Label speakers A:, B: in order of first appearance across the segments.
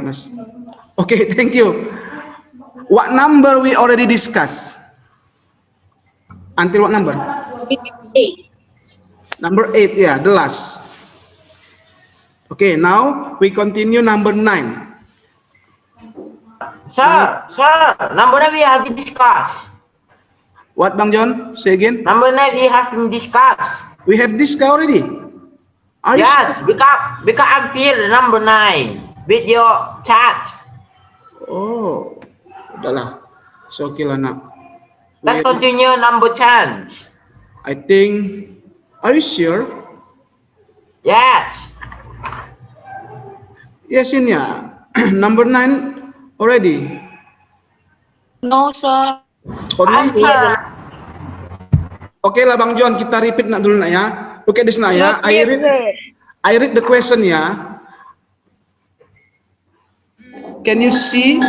A: Mas. Okay, thank you. What number we already discussed? Until what number?
B: 8.
A: Number 8, yeah, the last. Okay, now we continue number 9.
C: Sir, number 9 we have to discuss.
A: What, Bang John? Say again.
C: Number 9 we have to discuss.
A: We have discussed already. Are you
C: Yes,
A: sure?
C: because I'm feel number 9 with your chat.
A: Oh, udahlah. It's okay lah, nak.
C: Let's continue number 10.
A: I think. Are you sure?
C: Yes.
A: Yes, in ya. Number 9 already.
B: No, sir.
A: Oh,
C: I'm
A: dulu.
C: feel
A: Okay lah, Bang John, kita repeat nak dulu nak ya. Look at this nak ya.
B: Not yet, sir.
A: I read the question ya. Can you see?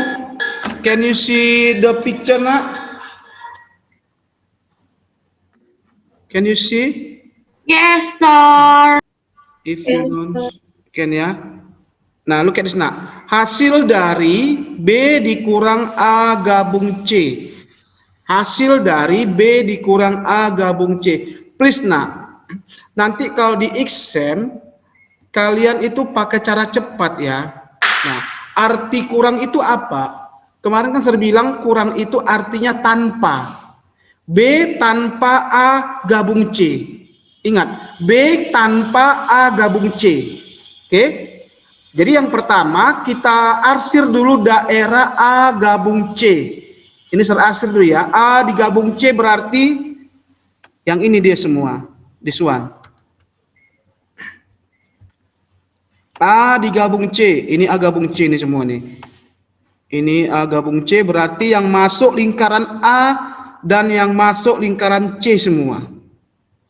A: Can you see the picture nak? Can you see?
B: Yes, sir.
A: If you don't, can ya. Nah, look at this nak. Hasil dari B dikurang A gabung C. Hasil dari B dikurang A gabung C. Please nak. Nanti kalau di exam kalian itu pakai cara cepat ya. Nah, arti kurang itu apa? Kemarin kan saya bilang kurang itu artinya tanpa. B tanpa A gabung C. Ingat, B tanpa A gabung C. Oke? Jadi yang pertama kita arsir dulu daerah A gabung C. Ini saya arsir dulu ya. A digabung C berarti yang ini dia semua. This one. A digabung C. Ini A gabung C ini semua nih. Ini A gabung C berarti yang masuk lingkaran A dan yang masuk lingkaran C semua.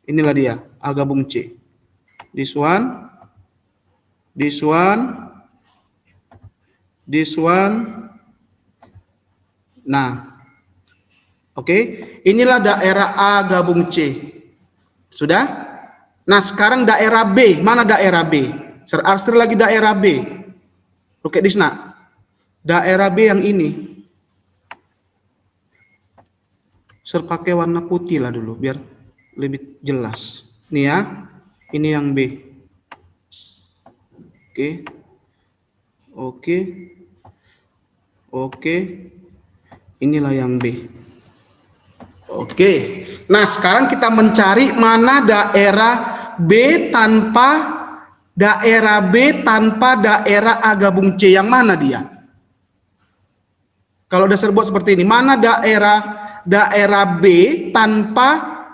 A: Inilah dia, A gabung C. This one. This one. This one. Nah. Oke, inilah daerah A gabung C. Sudah? Nah, sekarang daerah B. Mana daerah B? Arsir lagi daerah B. Look at this nak. Daerah B yang ini. Pakai warna putih lah dulu biar lebih jelas. Nih ya. Ini yang B. Oke. Oke. Oke. Inilah yang B. Oke. Nah, sekarang kita mencari mana daerah B tanpa daerah A gabung C. Yang mana dia? Kalau udah buat seperti ini, mana daerah B tanpa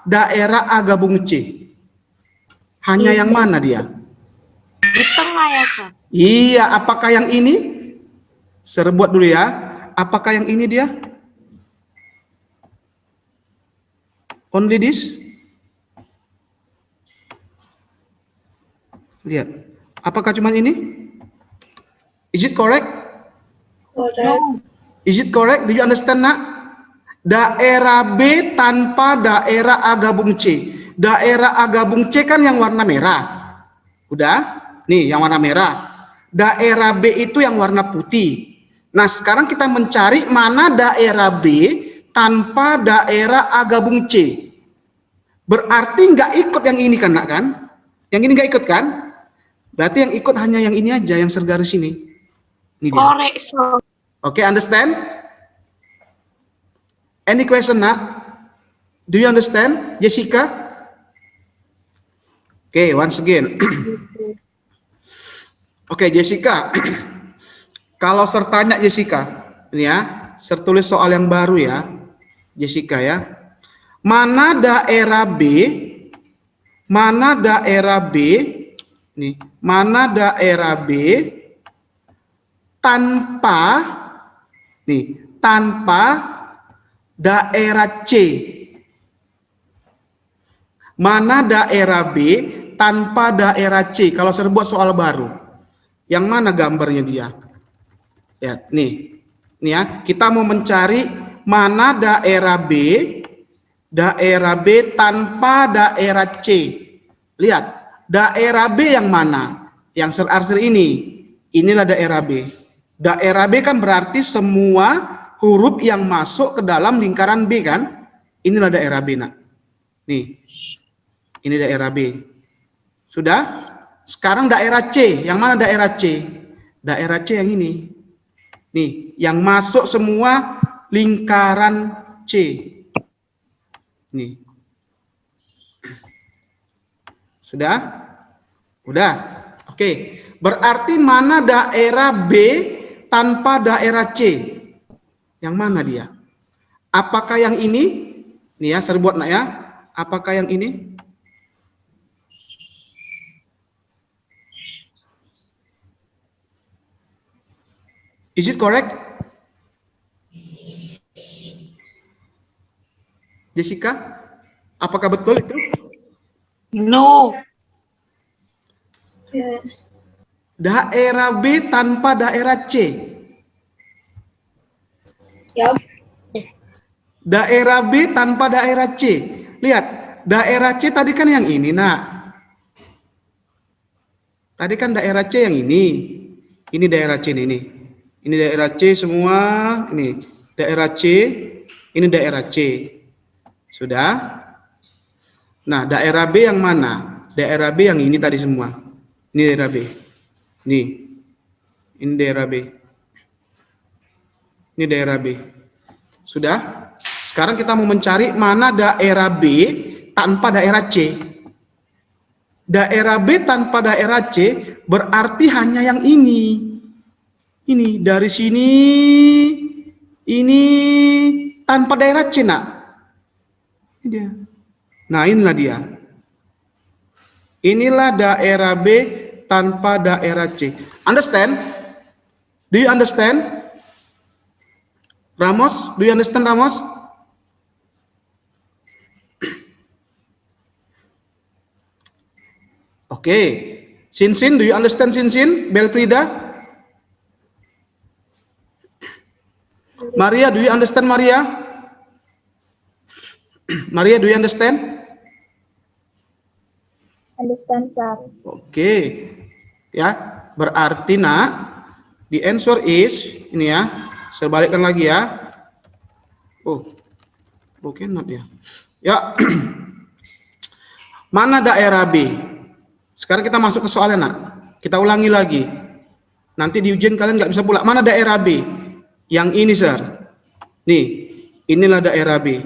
A: daerah A gabung C? Hanya yang mana dia?
B: Di tengah ya, sir.
A: Iya, apakah yang ini? Buat dulu ya. Apakah yang ini dia? Only this? Lihat. Apakah cuma ini? Is it correct?
B: Correct.
A: Is it correct? Do you understand nak? Daerah B tanpa daerah A gabung C. Daerah A gabung C kan yang warna merah. Udah? Nih yang warna merah. Daerah B itu yang warna putih. Nah sekarang kita mencari mana daerah B tanpa daerah A gabung C. Berarti nggak ikut yang ini kan nak kan? Yang ini nggak ikut kan? Berarti yang ikut hanya yang ini aja, yang sergaris ini. Ini dia.
B: Correct, sir.
A: Okay, understand? Any question nak? Do you understand, Jessica? Okay, once again. Okay, Jessica. Kalau sertanya Jessica, ini ya, sertulis soal yang baru ya, Jessica ya. Mana daerah B? Mana daerah B? Nih, mana daerah B tanpa daerah C? Mana daerah B tanpa daerah C? Kalau saya buat soal baru, yang mana gambarnya dia? Ya, nih ya, kita mau mencari mana daerah B tanpa daerah C. Lihat, daerah B yang mana? Yang arsir ini. Inilah daerah B. Daerah B kan berarti semua huruf yang masuk ke dalam lingkaran B kan? Inilah daerah B, nak. Nih, ini daerah B. Sudah? Sekarang daerah C. Yang mana daerah C? Daerah C yang ini. Nih, yang masuk semua lingkaran C. Nih. Sudah? Udah? Oke. Berarti mana daerah B tanpa daerah C? Yang mana dia? Apakah yang ini? Nih ya, saya buat, nak ya. Apakah yang ini? Is it correct? Jessica? Apakah betul itu?
B: No. Yes.
A: Daerah B tanpa daerah C.
B: Yup.
A: Daerah B tanpa daerah C. Lihat, daerah C tadi kan yang ini, nak. Tadi kan daerah C yang ini. Ini daerah C ini. Ini daerah C semua. Ini daerah C. Ini daerah C. Sudah? Nah, daerah B yang mana? Daerah B yang ini tadi semua. Ini daerah B. Nih. Ini daerah B. Ini daerah B. Sudah? Sekarang kita mau mencari mana daerah B tanpa daerah C. Daerah B tanpa daerah C berarti hanya yang ini. Ini dari sini, ini tanpa daerah C, nak. Ini dia. Nah, inilah dia. Inilah daerah B tanpa daerah C. Understand? Do you understand? Ramos, do you understand, Ramos? Oke. Sinsin, do you understand, Sinsin? Belprida? Maria, do you understand, Maria? Maria, do you understand?
D: Understand, sir.
A: Oke. Ya, berarti, nak, the answer is, ini ya, saya balikkan lagi ya. Oh, oke, not ya. Ya, mana daerah B? Sekarang kita masuk ke soalnya, nak. Kita ulangi lagi. Nanti di ujian kalian nggak bisa pula. Mana daerah B? Yang ini, sir. Nih, inilah daerah B.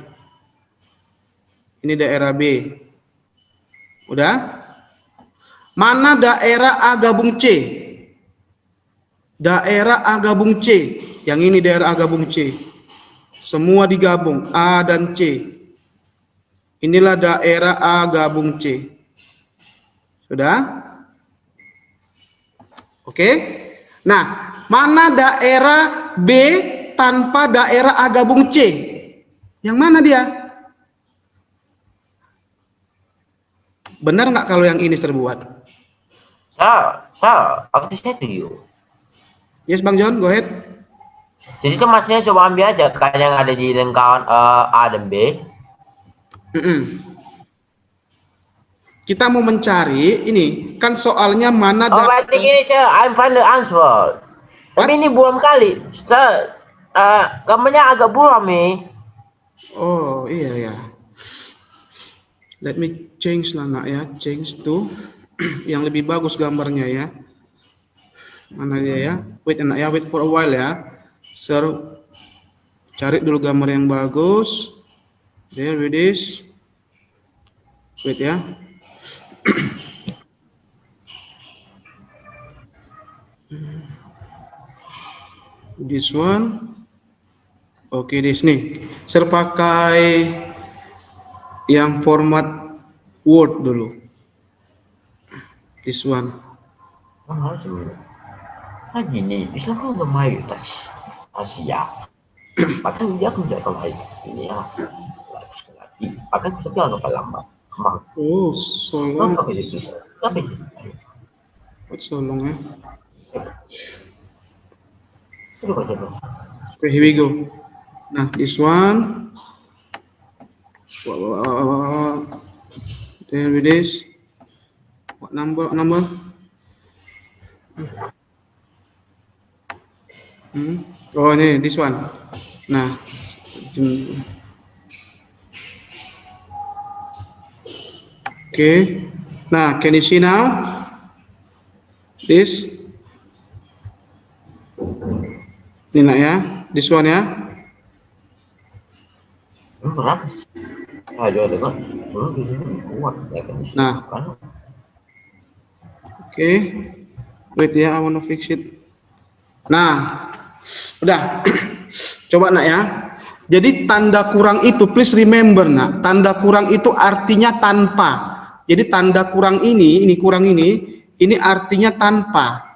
A: Ini daerah B. Udah? Mana daerah A gabung C? Daerah A gabung C. Yang ini daerah A gabung C. Semua digabung, A dan C. Inilah daerah A gabung C. Sudah? Oke? Nah, mana daerah B tanpa daerah A gabung C? Yang mana dia? Benar nggak kalau yang ini terbuat?
C: Aku say to you.
A: Yes, Bang John, go ahead.
C: Jadi itu maksudnya coba ambil aja kan yang ada di lingkaran A dan B.
A: Kita mau mencari ini kan soalnya mana
C: Oh, berarti gini, sir. I'm find the answer. Tapi ini belum kali. Sir, gambarnya agak buram nih.
A: Oh, iya ya. Let me change lah, nak ya. Change to yang lebih bagus gambarnya ya. Mana dia ya? Wait, nak ya. Wait for a while ya. Sir, cari dulu gambar yang bagus. There it is. Wait ya. This one. Oke, this nih. Saya pakai yang format Word dulu. This one.
C: Gini, bisa kan udah mayoritas Asia. Bahkan dia kan tidak tahu ini ya. Bahkan kita jangan lupa lama.
A: Oh, so long.
C: Tapi
A: What's so long ya? Okay, here we go. Nah, this one. There it is. What number? Oh ini, this one. Nah, okay. Nah, can you see now? This. Ini nak ya, this one ya.
C: Berat. Ayo dengar. Belum di sini kuat ya kan.
A: Nah. Oke. Wait ya, I wanna fix it. Nah, udah. Coba nak ya. Jadi tanda kurang itu, please remember nak, tanda kurang itu artinya tanpa. Jadi tanda kurang ini kurang ini artinya tanpa.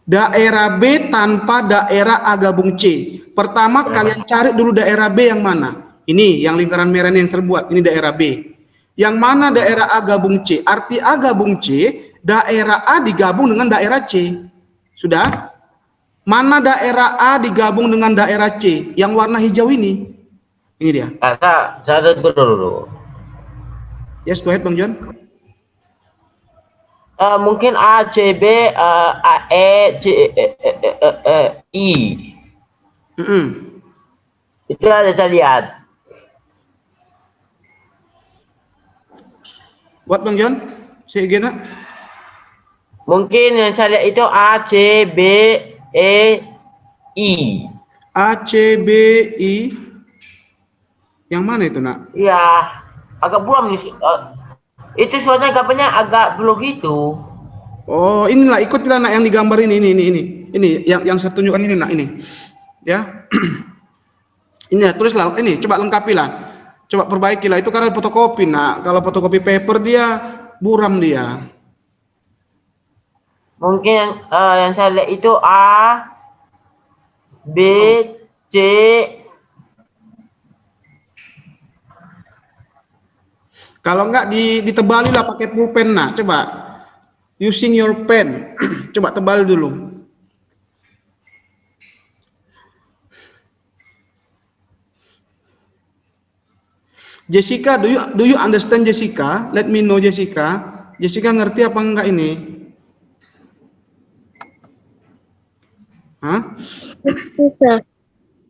A: Daerah B tanpa daerah A gabung C. Pertama kalian cari dulu daerah B yang mana? Ini yang lingkaran merah yang terbuat, ini daerah B. Yang mana daerah A gabung C? Arti A gabung C, daerah A digabung dengan daerah C. Sudah? Mana daerah A digabung dengan daerah C? Yang warna hijau ini. Ini dia.
C: Saya dulu.
A: Yes, go ahead Bang John.
C: Mungkin A, C, B, A, E, C, I. Itu ada saya lihat.
A: What Bang John? Say again.
C: Mungkin yang saya lihat itu A, C, B, E, I.
A: A, C, B, I. Yang mana itu nak?
C: Iya, agak buram nih. Itu soalnya gambarnya agak blue gitu.
A: Oh, inilah ikutilah nak yang digambar ini yang saya tunjukkan ini nak ini. Ya. Ini ya, tulislah ini, coba lengkapilah. Coba perbaikilah itu karena fotokopi nak. Kalau fotokopi paper dia buram dia.
C: Mungkin yang saya lihat itu A, B, C.
A: Kalau enggak ditebalilah pakai pulpen nak. Coba using your pen. Coba tebal dulu. Jessica, do you understand Jessica? Let me know Jessica. Jessica ngerti apa enggak ini? Hah?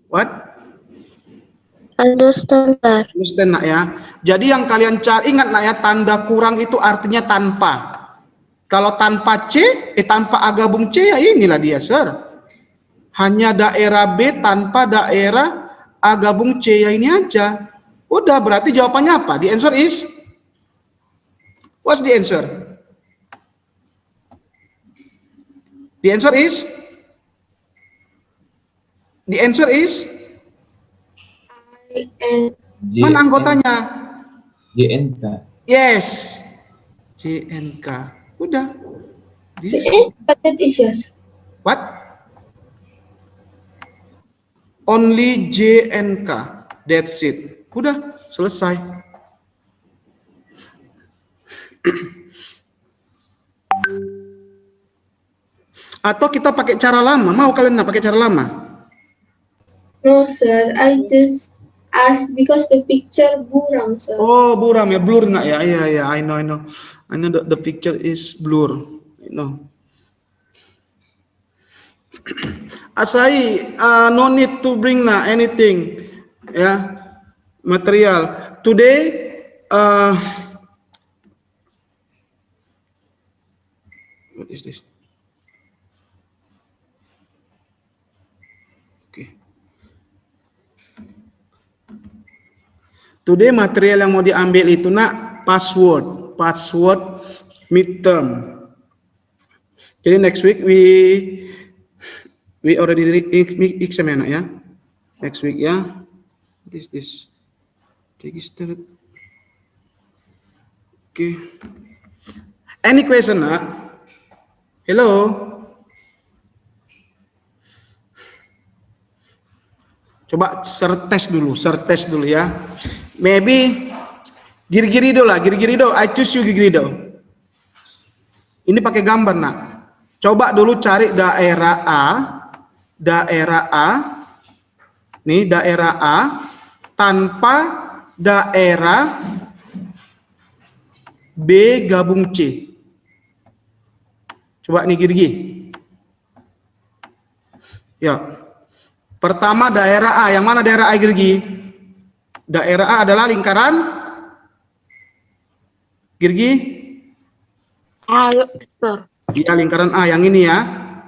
A: What?
B: Understand, sir.
A: Understand nak ya. Jadi yang kalian cari, ingat nak ya, tanda kurang itu artinya tanpa. Kalau tanpa C, tanpa A gabung C ya inilah dia, sir. Hanya daerah B tanpa daerah A gabung C ya ini aja. Udah, berarti jawabannya apa? The answer is, what's the answer? The answer is, mana anggotanya?
D: JNK.
A: Yes, JNK. Udah.
B: That is yes.
A: What? Only JNK. That's it. Udah, selesai. Atau kita pakai cara lama. Mau kalian pakai cara lama?
B: No, sir. I just asked because the picture buram, sir.
A: Oh, buram ya, blur nak ya. Iya, I know. I know the picture is blur. You know. Asai, no need to bring anything, ya, material. Today, what is this? Okay. Today material yang mau diambil itu nak password midterm. Jadi next week we already examine ya. Next week ya. This registered. Okay. Any question nak? Hello. Coba sertes dulu ya. Maybe Girigirido lah, Girigirido. I choose you Girigirido. Ini pakai gambar nak. Coba dulu cari daerah A. Nih daerah A tanpa daerah B gabung C. Coba nih Girgi. Ya. Pertama daerah A. Yang mana daerah A, Girgi? Daerah A adalah lingkaran Girgi?
B: Ayo, sir.
A: Iya, lingkaran A yang ini ya.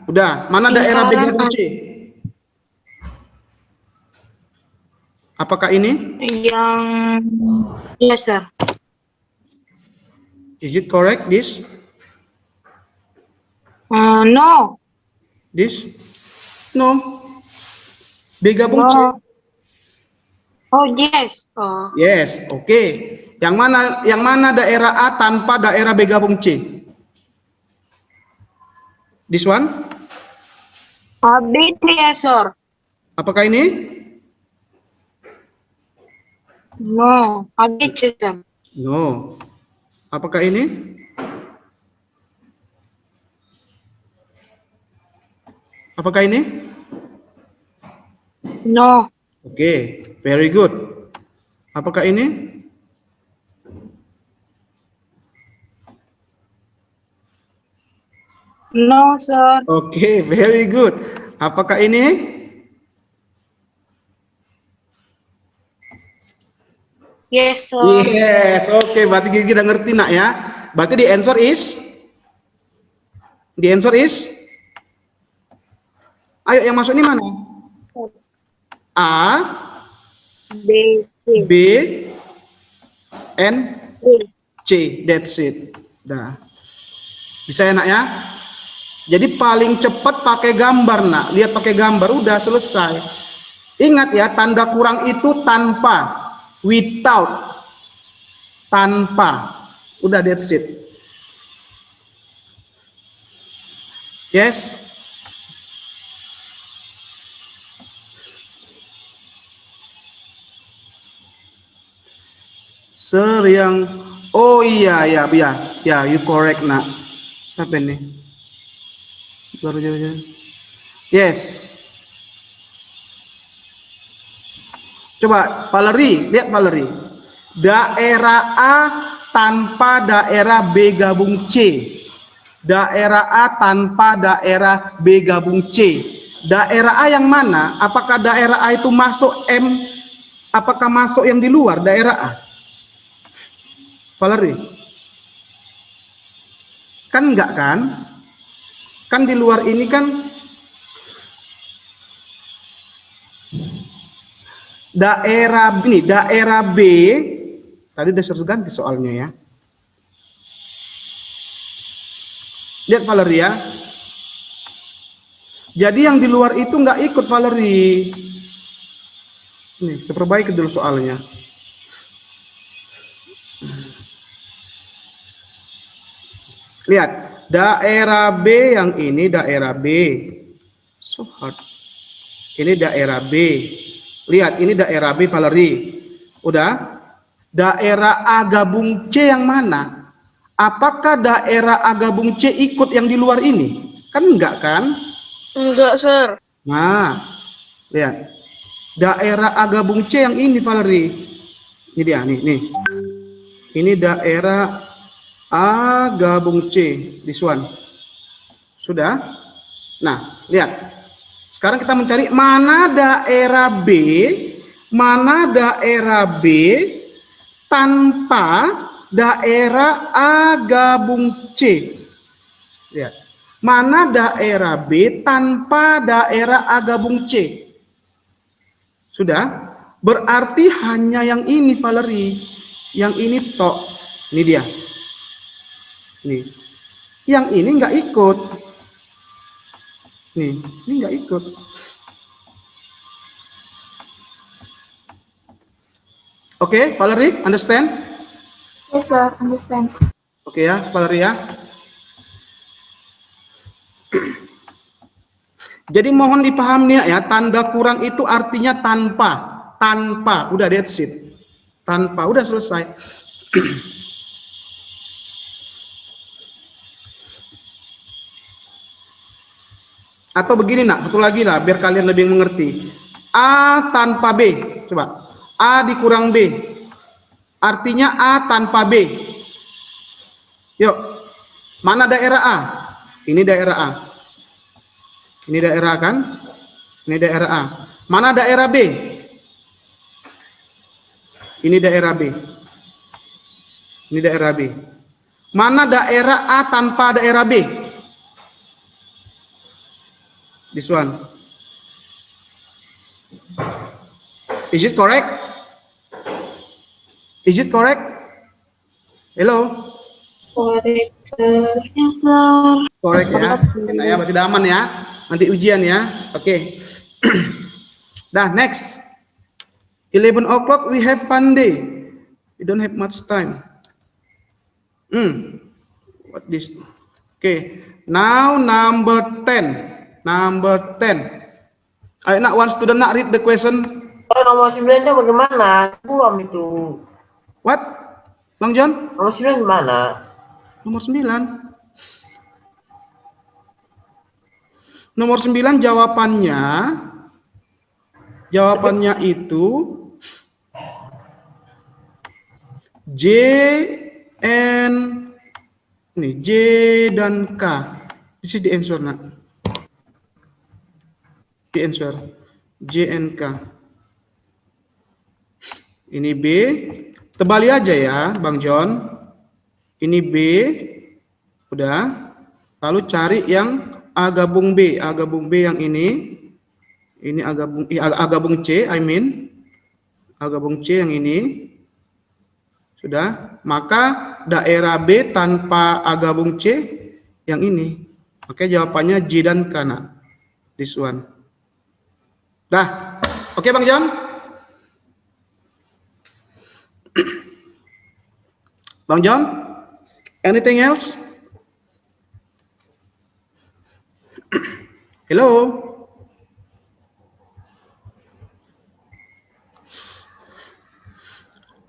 A: Udah, mana daerah B
B: Lingkaran
A: gabung
B: A.
A: C? Apakah ini?
B: Yang iya, sir.
A: Is it correct this?
B: No.
A: This? No. B gabung C.
B: No. Oh, yes. Oh,
A: Yes, oke. Yang mana daerah A tanpa daerah B gabung C? This one?
B: B3 ya, sir.
A: Apakah ini?
B: No. B3, sir.
A: No. Apakah ini? Apakah ini?
B: No.
A: Oke, very good. Apakah ini?
B: No, sir.
A: Oke, very good. Apakah ini?
B: Yes, sir.
A: Yes, oke. Berarti Gigi udah ngerti nak ya. Berarti the answer is? Ayo yang masuk ini mana? A,
B: B, C.
A: B, N, C. That's it. Dah. Bisa ya nak ya? Jadi paling cepat pakai gambar nak. Lihat pakai gambar udah selesai. Ingat ya, tanda kurang itu tanpa, without, tanpa. Udah, that's it. Yes. Sir yang, oh iya ya, you correct nak. Siapa ini? Baru jauh. Yes. Coba Valerie, lihat Valerie. Daerah A tanpa daerah B gabung C. Daerah A tanpa daerah B gabung C. Daerah A yang mana? Apakah daerah A itu masuk M? Apakah masuk yang di luar daerah A? Valerie? Kan enggak kan? Kan di luar ini kan daerah ini, daerah B. Tadi udah harus ganti soalnya ya. Lihat Valerie ya. Jadi yang di luar itu enggak ikut Valerie. Nih, saya perbaiki dulu soalnya. Lihat, daerah B yang ini daerah B. So hard. Ini daerah B. Lihat, ini daerah B Valerie. Udah? Daerah A gabung C yang mana? Apakah daerah A gabung C ikut yang di luar ini? Kan enggak kan?
B: Enggak, sir.
A: Nah, lihat. Daerah A gabung C yang ini Valerie. Ini dia, nih. Ini daerah A gabung C, this one. Sudah? Nah, lihat. Sekarang kita mencari mana daerah B tanpa daerah A gabung C. Lihat. Mana daerah B tanpa daerah A gabung C? Sudah? Berarti hanya yang ini Valerie. Yang ini tok. Ini dia. Nih, yang ini nggak ikut. Nih, ini nggak ikut. Oke, Valerie, understand?
B: Yes, sir. Understand.
A: Oke ya, Valerie ya. Jadi mohon dipahami ya, tanda kurang itu artinya tanpa. Udah, that's it. Tanpa, udah selesai. Atau begini nak, betul lagi lah, biar kalian lebih mengerti. A tanpa B, coba. A dikurang B, artinya A tanpa B. Yuk, mana daerah A? Ini daerah A. Ini daerah kan? Ini daerah A. Mana daerah B? Ini daerah B. Ini daerah B. Mana daerah A tanpa daerah B? This one. Is it correct? Is it correct? Hello?
B: Correct, sir.
E: Yes, sir.
A: Correct ya. Enak ya, berarti udah aman ya. Nanti ujian ya. Oke. Nah, next. 11 o'clock we have fun day. We don't have much time. What this? Okay. Now number 10. Number 10. Ayo nak, one student nak read the question.
C: Nomor 9-nya bagaimana? Belum itu.
A: What? Bang John?
C: Nomor 9 gimana?
A: Nomor 9. Nomor 9 jawabannya itu J dan K. This is the answer, nak. The answer J and K. Ini B. Tebali aja ya, Bang John. Ini B. Udah. Lalu cari yang A gabung B. A gabung B yang ini. Ini A gabung C, A gabung C yang ini. Sudah. Maka daerah B tanpa A gabung C yang ini. Oke, jawabannya J dan K, nak. This one. Dah. Oke, Bang John? Bang John? Anything else? Hello?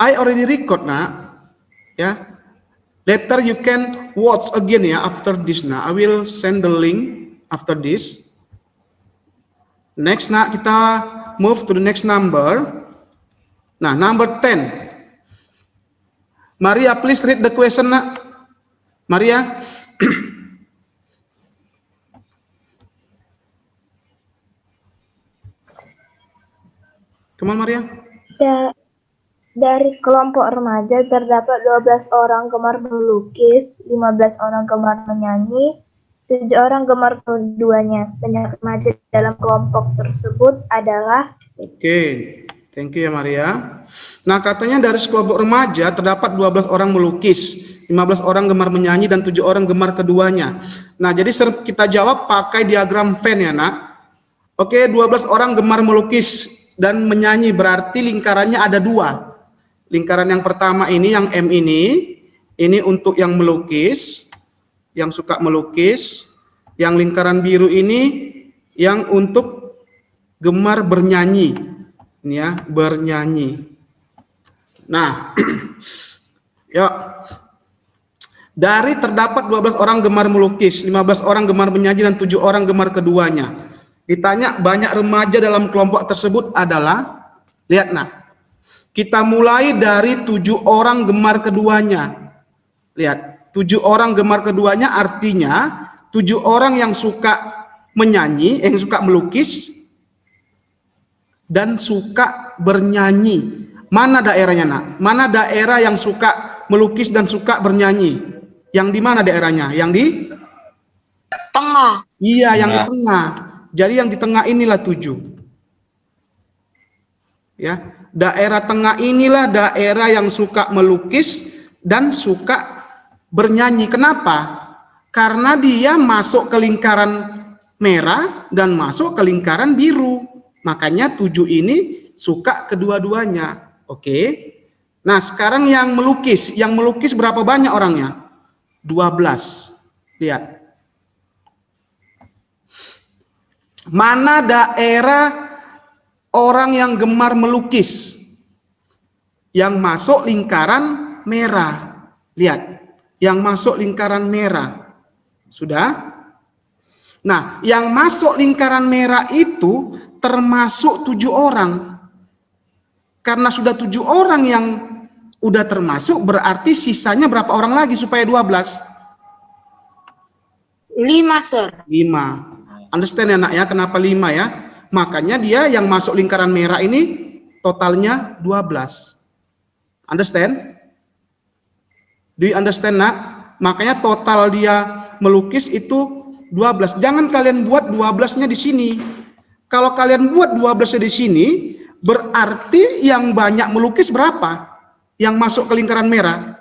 A: I already record, nak. Ya. Later you can watch again ya after this, nak. I will send the link after this. Next, nak, kita move to the next number. Nah, number 10. Maria, please read the question, nak. Maria. Come on, Maria.
E: Dari kelompok remaja terdapat 12 orang gemar melukis, 15 orang gemar menyanyi, 7 orang gemar keduanya. Banyak remaja dalam kelompok tersebut adalah...
A: Oke, thank you ya Maria. Nah, katanya dari sekelompok remaja terdapat 12 orang melukis, 15 orang gemar menyanyi, dan 7 orang gemar keduanya. Nah, jadi kita jawab pakai diagram Venn ya, nak. Oke, 12 orang gemar melukis dan menyanyi, berarti lingkarannya ada 2. Lingkaran yang pertama ini, yang M ini untuk yang melukis, yang suka melukis. Yang lingkaran biru ini yang untuk gemar bernyanyi. Ini ya, bernyanyi. Nah, yuk. Dari terdapat 12 orang gemar melukis, 15 orang gemar menyanyi, dan 7 orang gemar keduanya. Ditanya banyak remaja dalam kelompok tersebut adalah, lihat nak. Kita mulai dari 7 orang gemar keduanya. Lihat, 7 orang gemar keduanya artinya 7 orang yang suka menyanyi, yang suka melukis, dan suka bernyanyi. Mana daerahnya, nak? Mana daerah yang suka melukis dan suka bernyanyi? Yang di mana daerahnya? Yang di
F: Tengah.
A: Iya, yang di tengah. Jadi yang di tengah inilah 7. Ya. Daerah tengah inilah daerah yang suka melukis dan suka bernyanyi. Kenapa? Karena dia masuk ke lingkaran merah dan masuk ke lingkaran biru. Makanya 7 ini suka kedua-duanya. Oke. Nah, sekarang yang melukis berapa banyak orangnya? 12. Lihat. Mana daerah orang yang gemar melukis yang masuk lingkaran merah? Lihat, yang masuk lingkaran merah. Sudah? Nah, yang masuk lingkaran merah itu termasuk 7 orang. Karena sudah 7 orang yang udah termasuk, berarti sisanya berapa orang lagi supaya 12?
F: 5, sir.
A: 5. Understand ya, nak ya, kenapa 5 ya? Makanya dia yang masuk lingkaran merah ini totalnya 12. Understand? Do you understand, nak? Makanya total dia melukis itu 12. Jangan kalian buat 12-nya di sini. Kalau kalian buat 12-nya di sini, berarti yang banyak melukis berapa? Yang masuk ke lingkaran merah.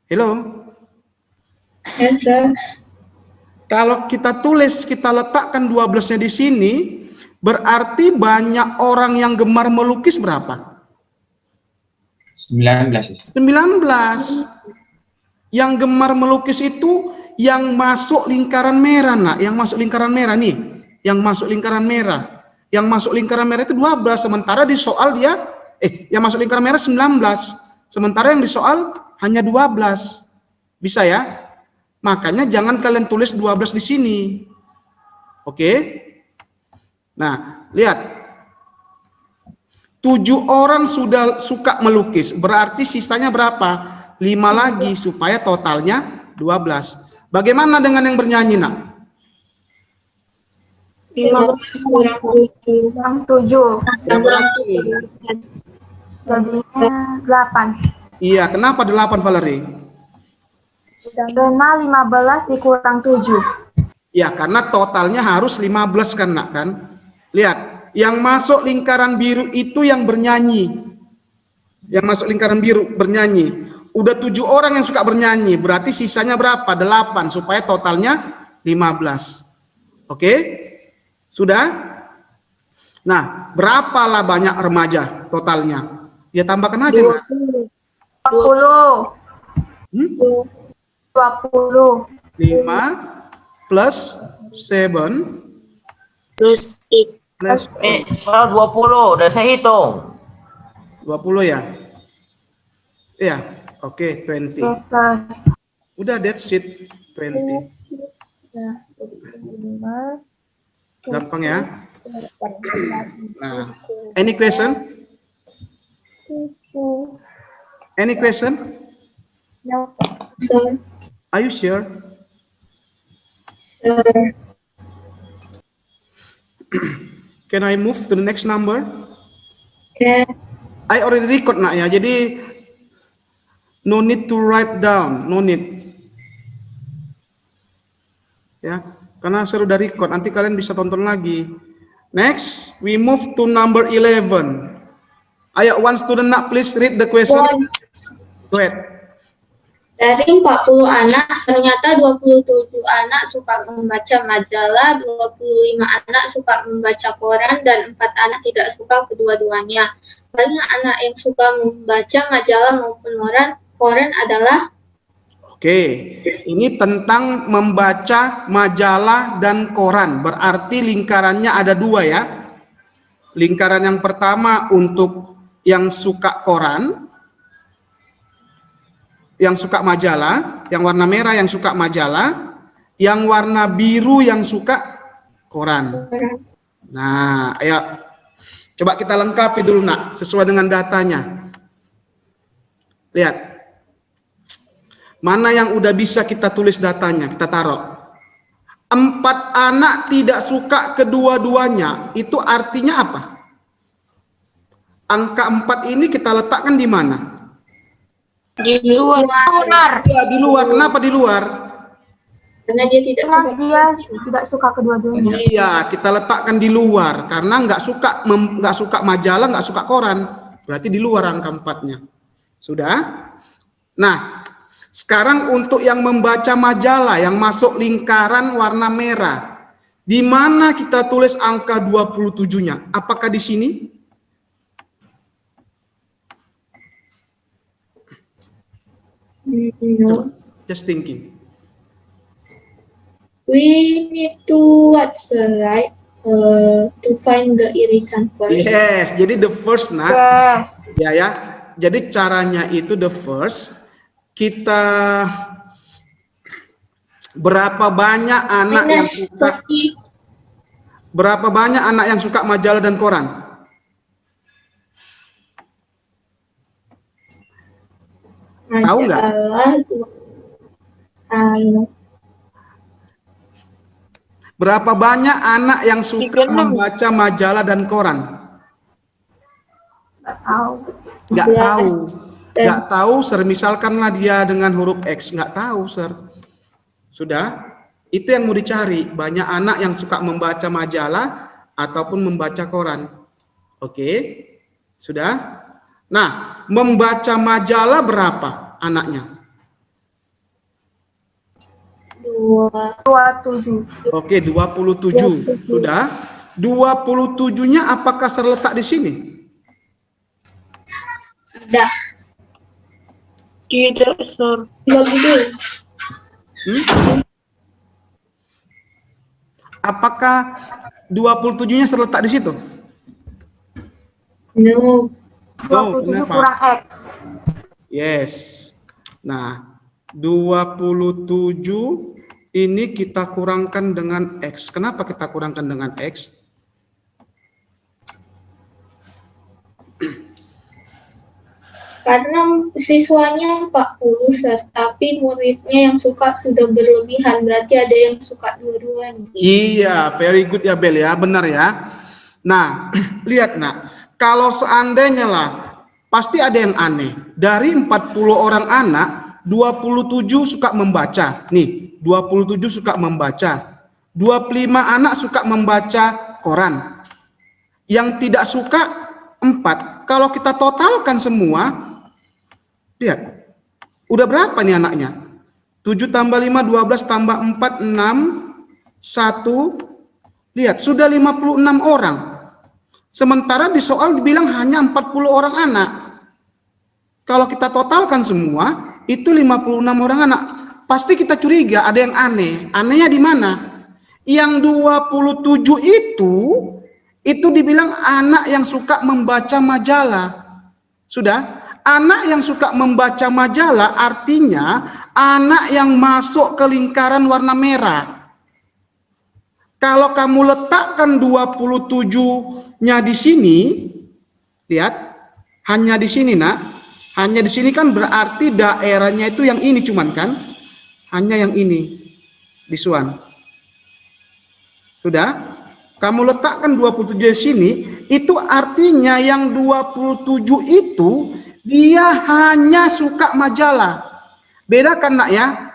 A: Hello?
B: Yes, sir.
A: Kalau kita tulis, kita letakkan 12-nya di sini, berarti banyak orang yang gemar melukis berapa?
D: 19 ya.
A: 19. Yang gemar melukis itu yang masuk lingkaran merah, nak. Yang masuk lingkaran merah nih. Yang masuk lingkaran merah. Yang masuk lingkaran merah itu 12. Sementara di soal dia, yang masuk lingkaran merah 19. Sementara yang di soal hanya 12. Bisa ya? Makanya jangan kalian tulis 12 di sini. Oke? Nah, lihat. 7 orang sudah suka melukis. Berarti sisanya berapa? 5 lagi supaya totalnya 12. Bagaimana dengan yang bernyanyi, nak?
B: 15 kurang 7.
E: Kurang 7.
A: Berapa lagi?
E: Jadinya 8.
A: Iya, kenapa 8, Valerie?
E: Karena 15 dikurang 7.
A: Ya, karena totalnya harus 15 kan, nak, kan? Lihat, yang masuk lingkaran biru itu yang bernyanyi. Yang masuk lingkaran biru bernyanyi. Udah 7 orang yang suka bernyanyi, berarti sisanya berapa? 8, supaya totalnya 15. Oke? Sudah? Nah, berapalah banyak remaja totalnya? Ya tambahkan aja, nak.
E: 20. 20.
A: 5 plus 7
F: Plus 8.
A: plus
C: Soal 20, udah saya hitung.
A: 20 ya? Iya, oke, 20.
E: Yes, sir.
A: Udah, that's it, 20.
E: Nah, 5.
A: Gampang ya? Nah, any question? Any question?
E: No, sir.
B: Sir.
A: Are you sure?
B: Sir.
A: Can I move to the next number?
B: Can.
A: I already record, nak, ya. Jadi no need to write down, no need. Ya, karena saya sudah record, nanti kalian bisa tonton lagi. Next, we move to number 11. Ayo, one student, nak, please read the question.
B: One.
A: Go ahead.
B: Dari 40 anak, ternyata 27 anak suka membaca majalah, 25 anak suka membaca koran, dan 4 anak tidak suka kedua-duanya. Banyak anak yang suka membaca majalah maupun koran adalah?
A: Oke, ini tentang membaca majalah dan koran. Berarti lingkarannya ada 2 ya. Lingkaran yang pertama untuk yang suka koran, yang suka majalah, yang warna merah yang suka majalah, yang warna biru yang suka koran. Nah, ayo coba kita lengkapi dulu, nak, sesuai dengan datanya. Lihat. Mana yang udah bisa kita tulis datanya, kita taruh. 4 anak tidak suka kedua-duanya, itu artinya apa? Angka 4 ini kita letakkan di mana?
F: Di luar.
A: Ya, di luar. Kenapa di luar?
B: Karena dia tidak
E: Karena
B: suka.
E: dia tidak suka kedua-duanya.
A: Iya, kita letakkan di luar karena nggak suka majalah, nggak suka koran. Berarti di luar angka 4-nya. Sudah? Nah, sekarang untuk yang membaca majalah yang masuk lingkaran warna merah, di mana kita tulis angka 27-nya? Apakah di sini? Coba, just thinking.
B: We need to right? To find the irisan first.
A: Yes, jadi the first, nak.
E: Yes.
A: Ya. Jadi caranya itu the first, kita berapa banyak anak yang
B: Minus
A: suka
B: 40.
A: berapa banyak anak yang suka majalah dan koran? Tahu nggak?
B: Majalah,
A: Berapa banyak anak yang suka
F: 36.
A: membaca majalah dan koran?
E: Nggak tahu.
A: Nggak
B: 11.
A: tahu. Nggak tahu, Sir. Misalkanlah dia dengan huruf X. Nggak tahu, Sir. Sudah? Itu yang mau dicari. Banyak anak yang suka membaca majalah ataupun membaca koran. Oke? Sudah? Nah, membaca majalah berapa anaknya?
E: 27.
A: Oke, 27. Sudah? 27-nya apakah terletak di sini?
B: Ada.
F: Tidak, Sir.
B: Bagi dulu.
A: Apakah 27-nya terletak di situ?
B: No.
E: 27
A: kenapa?
E: kurang X.
A: Yes. Nah, 27 ini kita kurangkan dengan X. Kenapa kita kurangkan dengan X?
B: Karena siswanya 40, Sir, tapi muridnya yang suka sudah berlebihan, berarti ada yang suka dua-duanya.
A: Iya, very good ya Bel ya, benar ya. Nah, lihat nak, kalau seandainya lah, pasti ada yang aneh. Dari 40 orang anak, 27 suka membaca. Nih, 27 suka membaca. 25 anak suka membaca koran. Yang tidak suka 4. Kalau kita totalkan semua, lihat, udah berapa nih anaknya? 7 tambah 5, 12 tambah 4, 6, 1. Lihat, sudah 56 orang. Sementara di soal dibilang hanya 40 orang anak. Kalau kita totalkan semua, itu 56 orang anak. Pasti kita curiga ada yang aneh. Anehnya di mana? Yang 27 itu dibilang anak yang suka membaca majalah. Sudah? Anak yang suka membaca majalah artinya anak yang masuk ke lingkaran warna merah. Kalau kamu letakkan 27-nya di sini, lihat, hanya di sini nak, hanya di sini kan berarti daerahnya itu yang ini cuman kan, hanya yang ini, Bisuan. Sudah? Kamu letakkan 27 di sini, itu artinya yang 27 itu dia hanya suka majalah. Bedakan nak ya,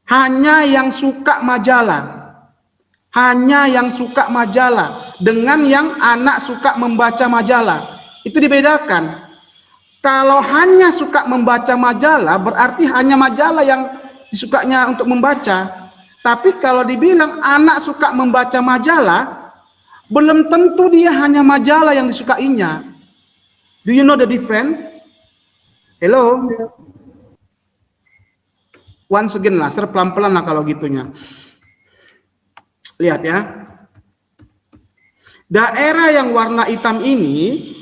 A: hanya yang suka majalah. Hanya yang suka majalah dengan yang anak suka membaca majalah. Itu dibedakan. Kalau hanya suka membaca majalah berarti hanya majalah yang disukanya untuk membaca. Tapi kalau dibilang anak suka membaca majalah, belum tentu dia hanya majalah yang disukainya. Do you know the difference? Hello? Once again lah, pelan-pelan lah kalau gitunya. Lihat ya. Daerah yang warna hitam ini,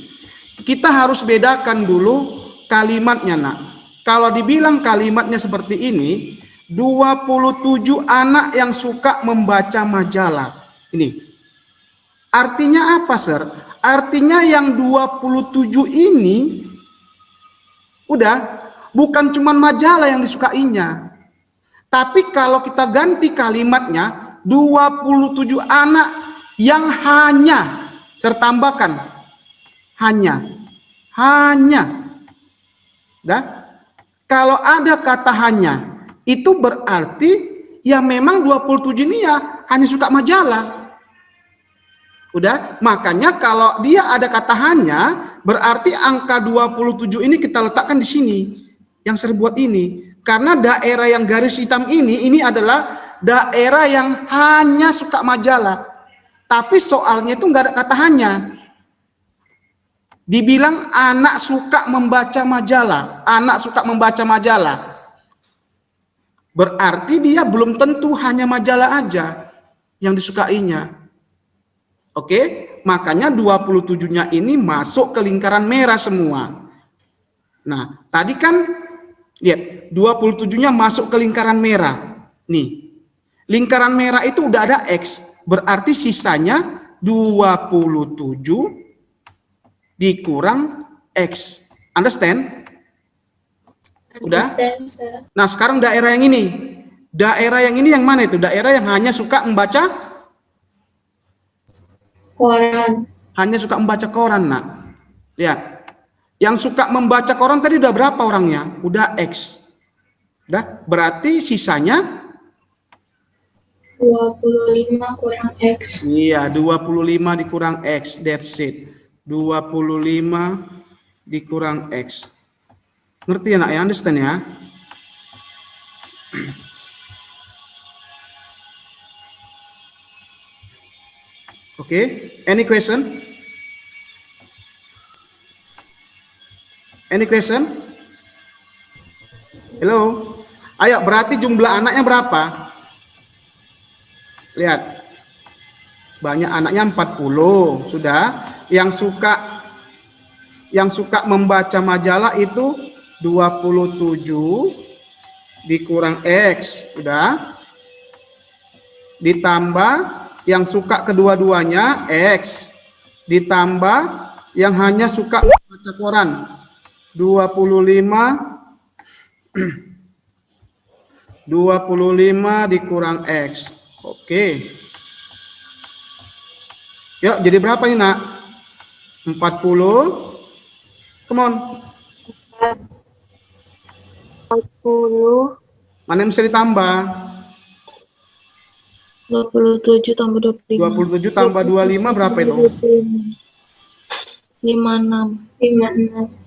A: kita harus bedakan dulu kalimatnya nak. Kalau dibilang kalimatnya seperti ini, 27 anak yang suka membaca majalah. Ini. Artinya apa, Sir? Artinya yang 27 ini udah bukan cuma majalah yang disukainya. Tapi kalau kita ganti kalimatnya 27 anak yang hanya, Sir tambahkan hanya. Dah? Kalau ada kata hanya, itu berarti ya memang 27 ini ya hanya suka majalah. Udah, makanya kalau dia ada kata hanya, berarti angka 27 ini kita letakkan di sini. Yang saya buat ini. Karena daerah yang garis hitam ini adalah daerah yang hanya suka majalah. Tapi soalnya itu nggak ada kata hanya. Dibilang anak suka membaca majalah. Anak suka membaca majalah. Berarti dia belum tentu hanya majalah aja yang disukainya. Oke, makanya 27-nya ini masuk ke lingkaran merah semua. Nah, tadi kan lihat 27-nya masuk ke lingkaran merah. Nih. Lingkaran merah itu udah ada X, berarti sisanya 27 dikurang X. Understand? Udah?
B: Understand,
A: Nah, sekarang daerah yang ini. Daerah yang ini yang mana itu? Daerah yang hanya suka membaca
B: koran.
A: Hanya suka membaca koran, nak. Lihat. Yang suka membaca koran tadi udah berapa orangnya? Udah X. Udah, berarti sisanya
B: 25 kurang X.
A: iya, 25 dikurang X. That's it. 25 dikurang X. Ngerti ya, nak? Ya, understand ya? Oke, any question? Any question? Hello? Ayo, berarti jumlah anaknya berapa? Lihat. Banyak anaknya 40. Sudah. Yang suka membaca majalah itu 27 dikurang X. Sudah. Ditambah yang suka kedua-duanya X. Ditambah yang hanya suka baca koran 25 dikurang X. Oke. Yuk, jadi berapa nih, nak? 40. Come on.
F: 40.
A: Mana yang bisa ditambah?
F: 27 tambah 25.
A: 27 tambah 25 berapa itu?
F: 56.
B: 56.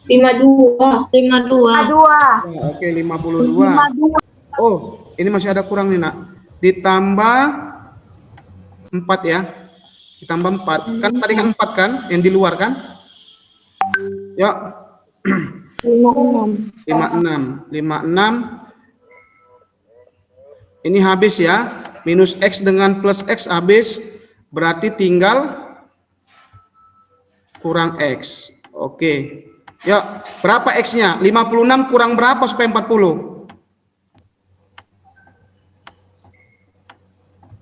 B: 52.
F: 52.
A: Oke, 52. Oh, ini masih ada kurang nih, nak. Ditambah 4 ya. Ditambah 4. Kan tadi kan 4 kan yang di luar kan? Yuk.
F: 56.
A: 56. Ini habis ya. Minus X dengan plus X habis. Berarti tinggal kurang X. Oke. Yuk, berapa X-nya? 56 kurang berapa supaya 40?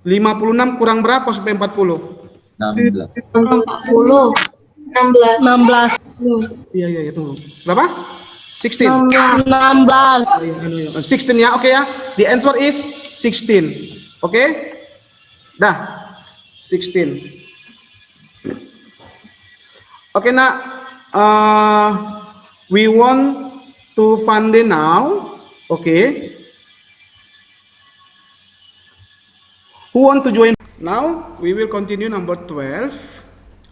A: 56 kurang berapa supaya 40?
D: 16.
F: 40.
B: 16.
F: 16.
A: Iya, tunggu. Berapa? 16.
F: 16.
A: 16 ya, oke ya. The answer is 16. Oke? Dah. 16. Oke, nak. We want to find it now. Okay. Who want to join? Now we will continue number 12.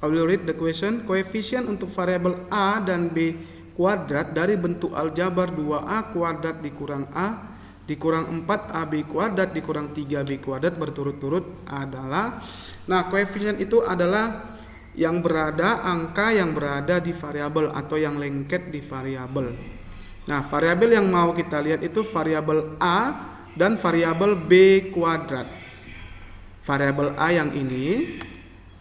A: I will read the question. Koefisien untuk variabel A dan B kuadrat dari bentuk aljabar 2A kuadrat dikurang A dikurang 4AB kuadrat dikurang 3B kuadrat berturut-turut adalah. Nah, koefisien itu adalah angka yang berada di variabel atau yang lengket di variabel. Nah, variabel yang mau kita lihat itu variabel A dan variabel B kuadrat. Variabel A yang ini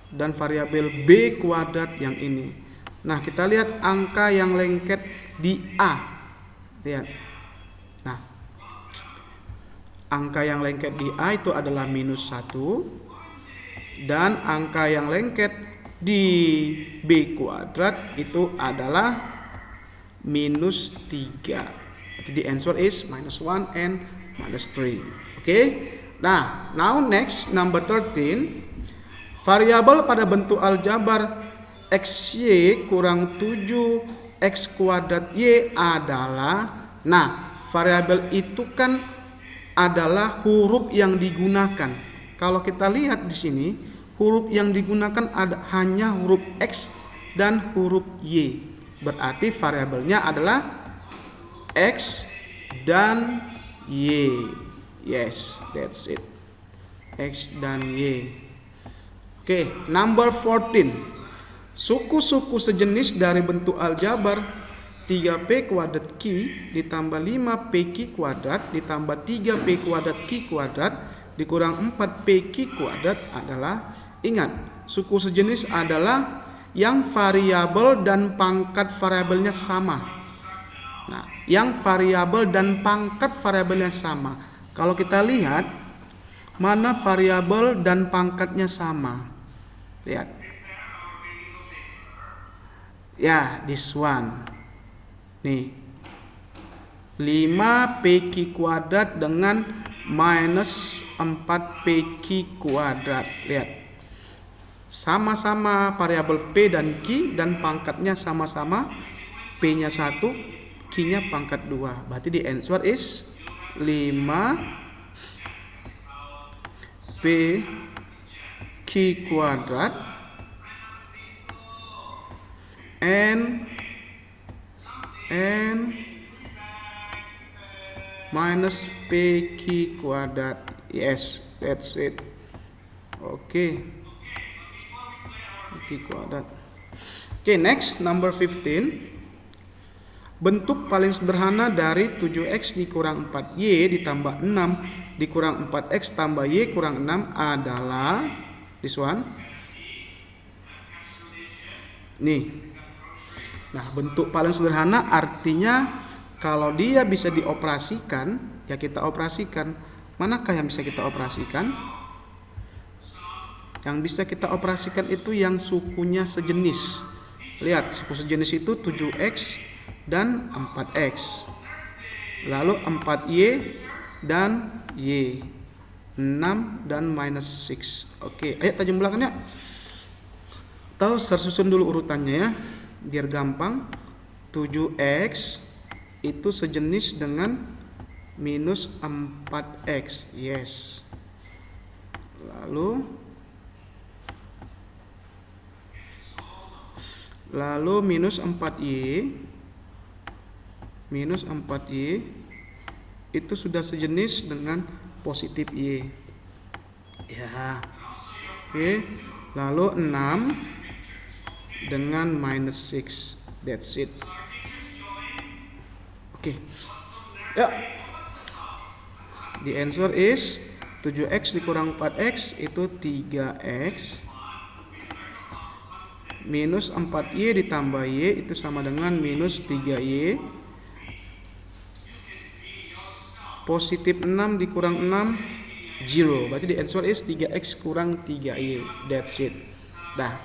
A: dan variabel B kuadrat yang ini. Nah, kita lihat angka yang lengket di A. Lihat. Nah, angka yang lengket di A itu adalah -1 dan angka yang lengket di B kuadrat itu adalah -3. Jadi the answer is -1 and -3. Oke. Nah, now next number 13. Variabel pada bentuk aljabar XY kurang 7X kuadrat Y adalah. Nah, variabel itu kan adalah huruf yang digunakan. Kalau kita lihat di sini, huruf yang digunakan hanya huruf X dan huruf Y. Berarti variabelnya adalah X dan Y. Yes, that's it. X dan Y. Oke, number 14. Suku-suku sejenis dari bentuk aljabar 3P kuadrat Q ditambah 5PQ kuadrat ditambah 3P kuadrat Q kuadrat dikurang 4PQ kuadrat adalah. Ingat, suku sejenis adalah yang variabel dan pangkat variabelnya sama. Nah, yang variabel dan pangkat variabelnya sama. Kalau kita lihat, mana variabel dan pangkatnya sama? Lihat. Ya, this one. Nih. 5PQ kuadrat dengan -4PQ kuadrat. Lihat. sama-sama variabel P dan Q, dan pangkatnya sama-sama, P-nya 1, Q-nya pangkat 2. Berarti the answer is 5 P Q kuadrat N minus PQ kuadrat. Yes, that's it. Oke. PQ kuadrat. Oke, next number 15. Bentuk paling sederhana dari 7x dikurang 4y ditambah 6 dikurang 4x tambah y kurang 6 adalah this one. Nih. Nah, bentuk paling sederhana artinya kalau dia bisa dioperasikan, ya kita operasikan. Manakah yang bisa kita operasikan? Yang bisa kita operasikan itu yang sukunya sejenis. Lihat, suku sejenis itu 7x dan 4x. Lalu 4y dan y. 6 dan minus 6. Oke, ayo kita jumlahkan ya. Atau tersusun dulu urutannya ya, biar gampang. 7x itu sejenis dengan minus 4x. Yes. Lalu minus 4y itu sudah sejenis dengan positif y. Ya. Oke. Lalu 6 dengan minus 6. That's it. Oke. Ya. The answer is 7x dikurang 4x itu 3x. Minus 4y ditambah y itu sama dengan minus 3y. Positif 6 dikurang 6, 0. Berarti the answer is 3x kurang 3y. That's it. Dah.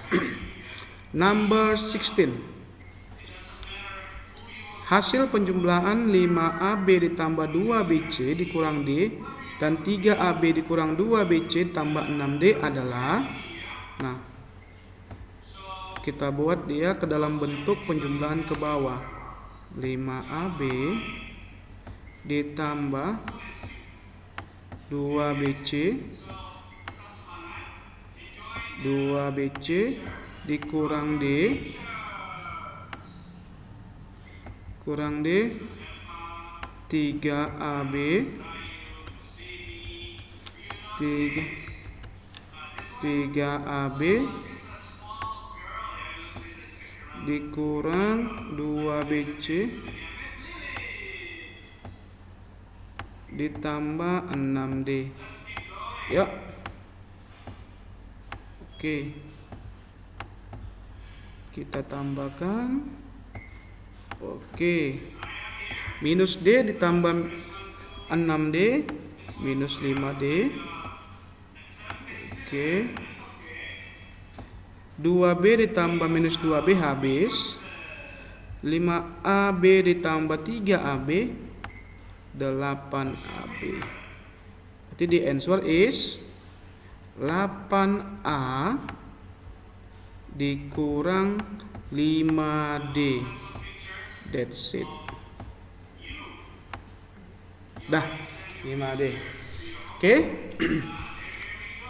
A: Number 16. Hasil penjumlahan 5AB ditambah 2BC dikurang D dan 3AB dikurang 2BC tambah 6D adalah, nah, kita buat dia ke dalam bentuk penjumlahan ke bawah. 5AB ditambah 2BC dikurang D kurang D 3AB 3AB dikurang 2BC ditambah 6D. Ya. Oke. Kita tambahkan. Oke. Minus D ditambah 6D minus 5D. Oke. 2B ditambah minus 2B habis. 5AB ditambah 3AB 8AB. Berarti the answer is 8A dikurang 5D. That's it. Dah, 5D. Oke.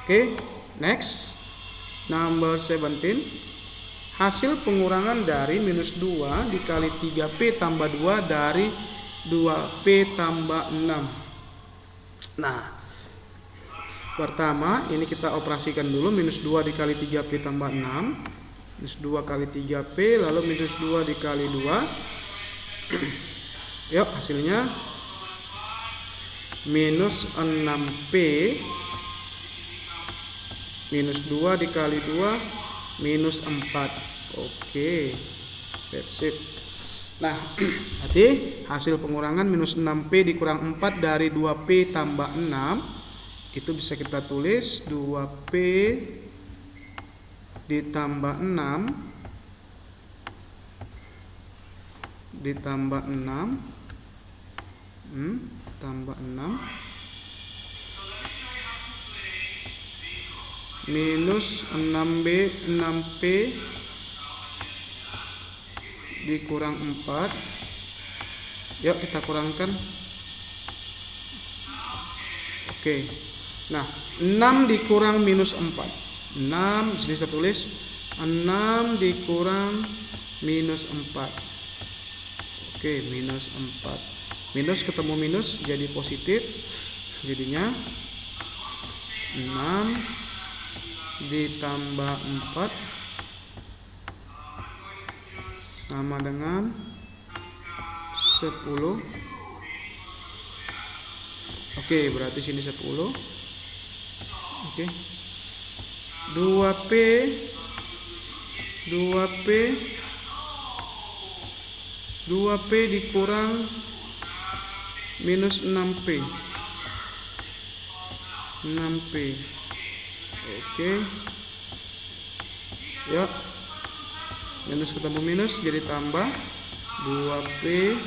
A: Oke, next. Number 17. Hasil pengurangan dari minus 2 dikali 3P tambah 2 dari 2P tambah 6. Nah, pertama ini kita operasikan dulu. Minus 2 dikali 3P tambah 6. Minus 2 kali 3P, lalu minus 2 dikali 2. Yuk, hasilnya minus 6P minus 2 dikali 2 minus 4. Oke, that's it. Nah, berarti hasil pengurangan minus 6P dikurang 4 dari 2P tambah 6 itu bisa kita tulis 2P ditambah 6 ditambah 6 tambah 6 minus 6B 6P dikurang 4. Yuk kita kurangkan. Oke. Nah, 6 dikurang minus 4. 6 di sini saya tulis 6 dikurang minus 4. Oke, minus 4. Minus ketemu minus jadi positif. Jadinya 6 ditambah 4 sama dengan 10. Oke, berarti sini 10. Oke. 2P 2P dikurang minus 6P. 6P. Oke. Ya. Minus ketemu minus jadi tambah 2P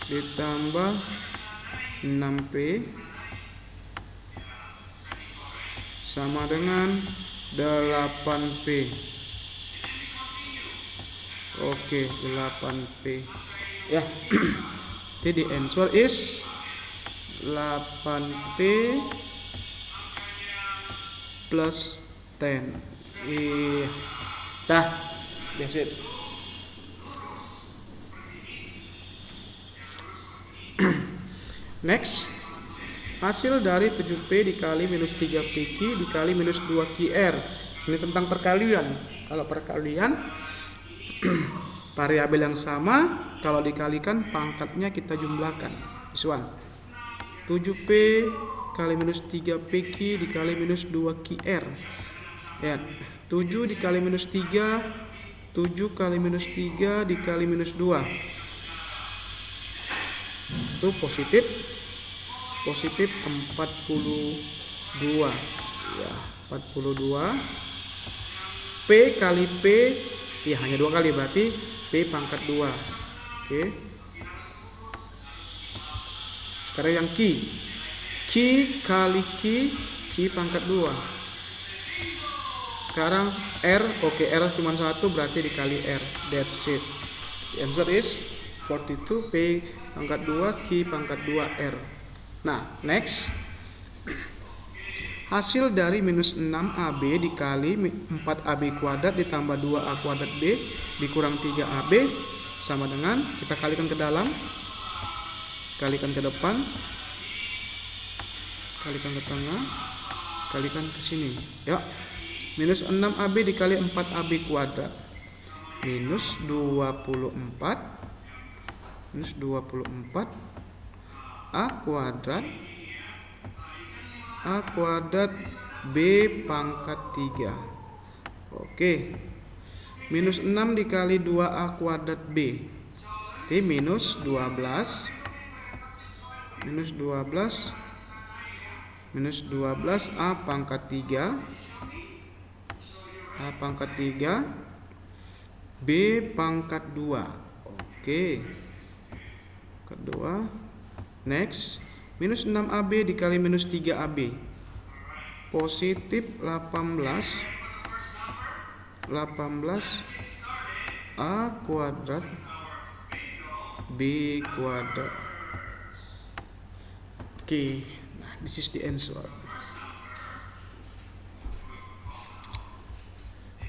A: ditambah 6P sama dengan 8P. Oke, 8P. Ya. Jadi the answer is 8P plus 10. Iya. Dah, that's it. Next, hasil dari 7P dikali minus 3PQ dikali minus 2QR. Ini tentang perkalian. Kalau perkalian variabel yang sama, kalau dikalikan pangkatnya kita jumlahkan. This one. 7P kali minus 3PQ dikali minus 2QR. Ya, 7 dikali minus 3, 7 kali minus 3 dikali minus 2. Itu positif 42. Ya, 42. P kali P, ya hanya 2 kali, berarti P pangkat 2. Oke. Sekarang yang Q. Q kali Q pangkat 2. Sekarang R, oke, R cuma 1 berarti dikali R. That's it. The answer is 42 P pangkat 2 Q pangkat 2 R. Nah, next. Hasil dari minus 6AB dikali 4AB kuadrat ditambah 2A kuadrat B dikurang 3AB sama dengan, kita kalikan ke dalam, kalikan ke depan, kalikan ke tengah, kalikan ke sini. Ya. Minus 6AB dikali 4AB kuadrat. Minus 24. Minus 24 A kuadrat B pangkat 3. Oke. Minus 6 dikali 2A kuadrat B. Oke, minus 12. Minus 12. Minus 12 A pangkat 3. A pangkat 3 B pangkat 2. Oke. Kedua. Next. Minus 6AB dikali minus 3AB. Positif 18 A kuadrat B kuadrat. Oke. Nah, this is the answer.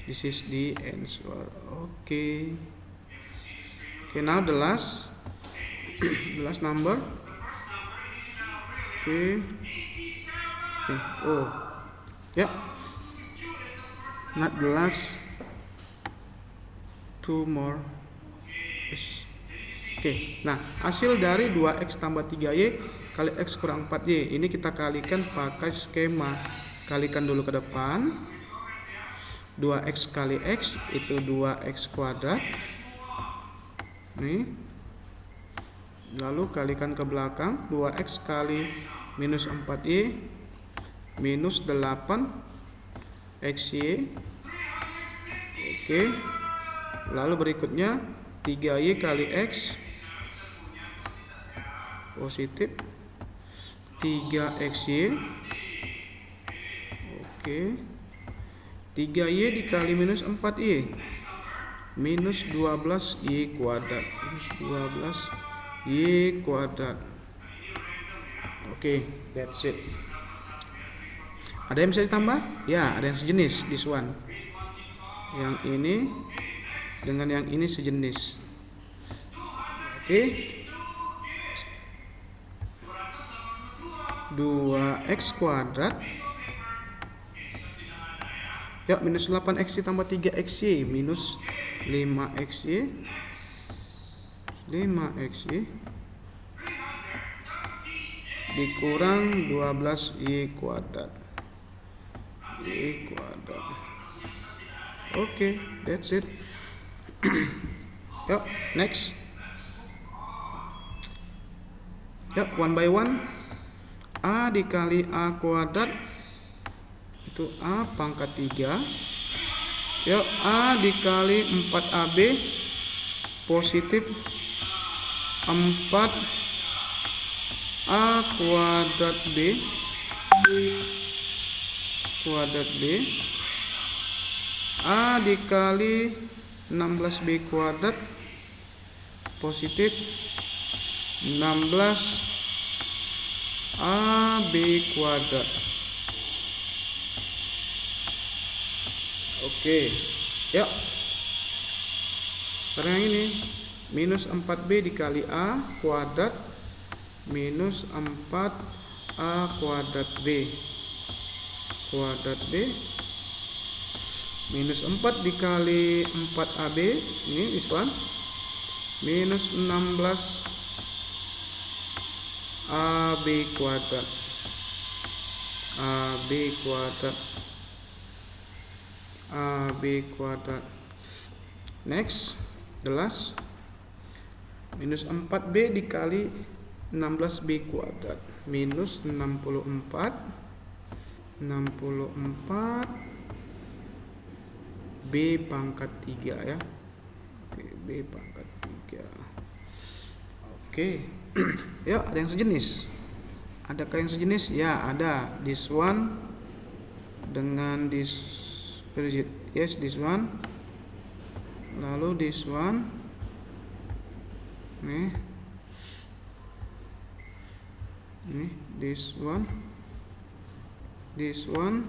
A: This is the answer. Okay. Okay, now the last number. Okay. Oh. Yeah. Not the last. Two more. Yes. Oke. Nah, hasil dari 2x tambah 3y kali x kurang 4y. Ini kita kalikan pakai skema. Kalikan dulu ke depan. 2x kali x itu 2x kuadrat. Nih. Lalu kalikan ke belakang. 2x kali minus 4y minus 8 xy. Oke. Lalu berikutnya 3y kali x positif 3xy. Oke. 3Y dikali minus 4Y. Minus 12Y kuadrat. Minus 12Y kuadrat. Oke, that's it. Ada yang bisa ditambah? Ya, ada yang sejenis, this one. Yang ini dengan yang ini sejenis. Oke. 2x kuadrat. Ya, minus 8xy tambah 3xy minus 5xy. 5xy dikurang 12y kuadrat. Y kuadrat. Oke, that's it. Yuk, next. Yuk, one by one. A dikali A kuadrat itu A pangkat 3. Yuk, A dikali 4AB positif 4 A kuadrat B kuadrat B. A dikali 16B kuadrat positif 16 AB kuadrat. Oke, yuk. Sekarang yang ini minus 4B dikali A kuadrat minus 4A kuadrat B kuadrat B minus 4 dikali 4AB ini this one minus 16 AB kuadrat AB kuadrat AB kuadrat. Next, the last minus 4B dikali 16B kuadrat minus 64 B pangkat 3 ya. B pangkat 3. Oke. Ya, ada yang sejenis. Adakah yang sejenis? Ya, ada. This one dengan this, yes, this one. Lalu this one. Nih. Nih, this one. This one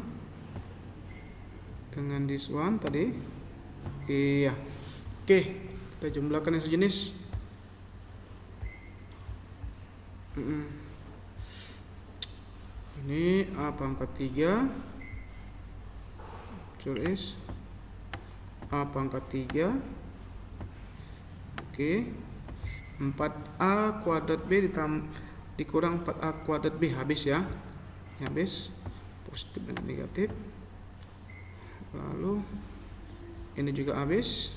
A: dengan this one tadi. Iya. Oke, kita jumlahkan yang sejenis. Ini A pangkat 3 tulis A pangkat 3. Oke, 4A kuadrat B dikurang 4A kuadrat B. Habis ya. Habis. Positif dengan negatif. Lalu ini juga habis.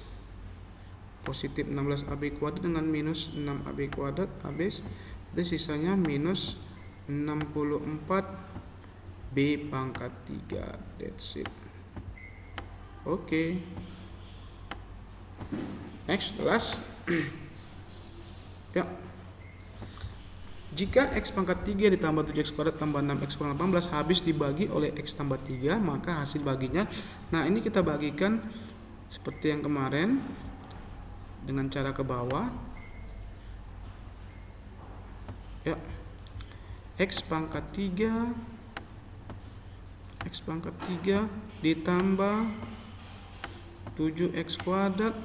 A: Positif 16AB kuadrat dengan minus 6AB kuadrat habis. Jadi sisanya minus 64B pangkat 3. That's it. Oke. Next, last. Ya. Jika x pangkat 3 ditambah 7x kuadrat tambah 6x kurang 18 habis dibagi oleh x tambah 3, maka hasil baginya. Nah, ini kita bagikan seperti yang kemarin dengan cara ke bawah. Ya. X pangkat 3 ditambah 7x kuadrat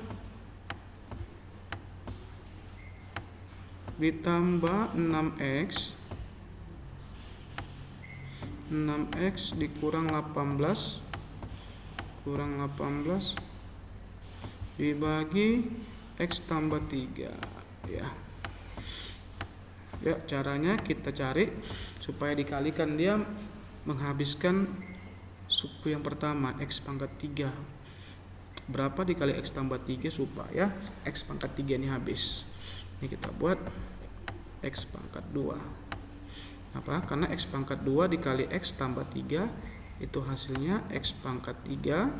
A: ditambah 6x dikurang 18 dibagi x tambah 3 ya. Ya, caranya kita cari supaya dikalikan dia menghabiskan suku yang pertama x pangkat 3. Berapa dikali x tambah 3 supaya x pangkat 3 ini habis. Ini kita buat x pangkat 2. Apa? Karena x pangkat 2 dikali x tambah 3 itu hasilnya x pangkat 3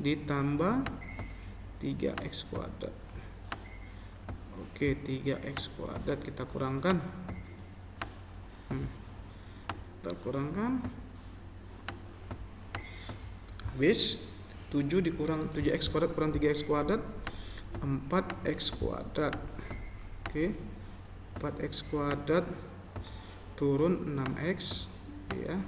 A: ditambah 3x kuadrat. Oke, 3x kuadrat kita kurangkan. Kita kurangkan Habis 7 dikurang 7x kuadrat kurang 3x kuadrat 4x kuadrat. Oke. 4x kuadrat turun 6x ya.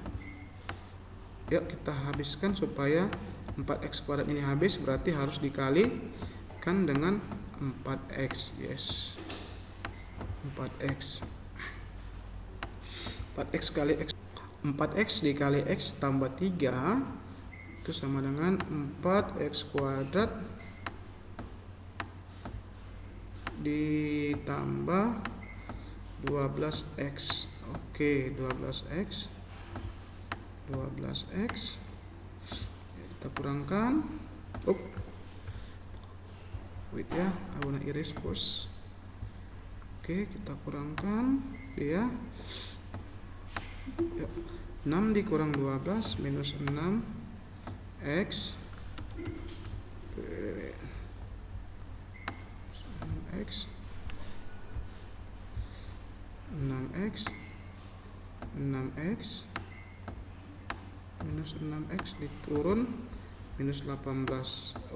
A: Yuk kita habiskan supaya 4x kuadrat ini habis, berarti harus dikalikan dengan 4x. Yes. 4x kali x, 4x dikali x tambah 3 itu sama dengan 4x kuadrat ditambah 12x. Oke, 12x kita kurangkan. Wait ya, I wanna erase first. Oke, kita kurangkan dia. 6 dikurang 12 minus 6x 6x minus 6x diturun minus 18.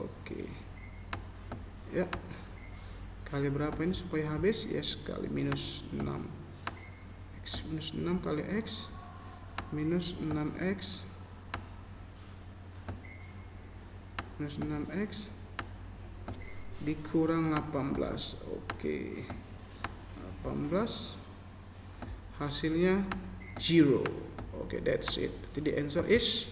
A: Oke. Ya. Kali berapa ini supaya habis? Yes, kali minus 6. X minus 6 kali x minus 6x minus 6x dikurang 18. Oke. 18 hasilnya 0. Oke, that's it. Jadi the answer is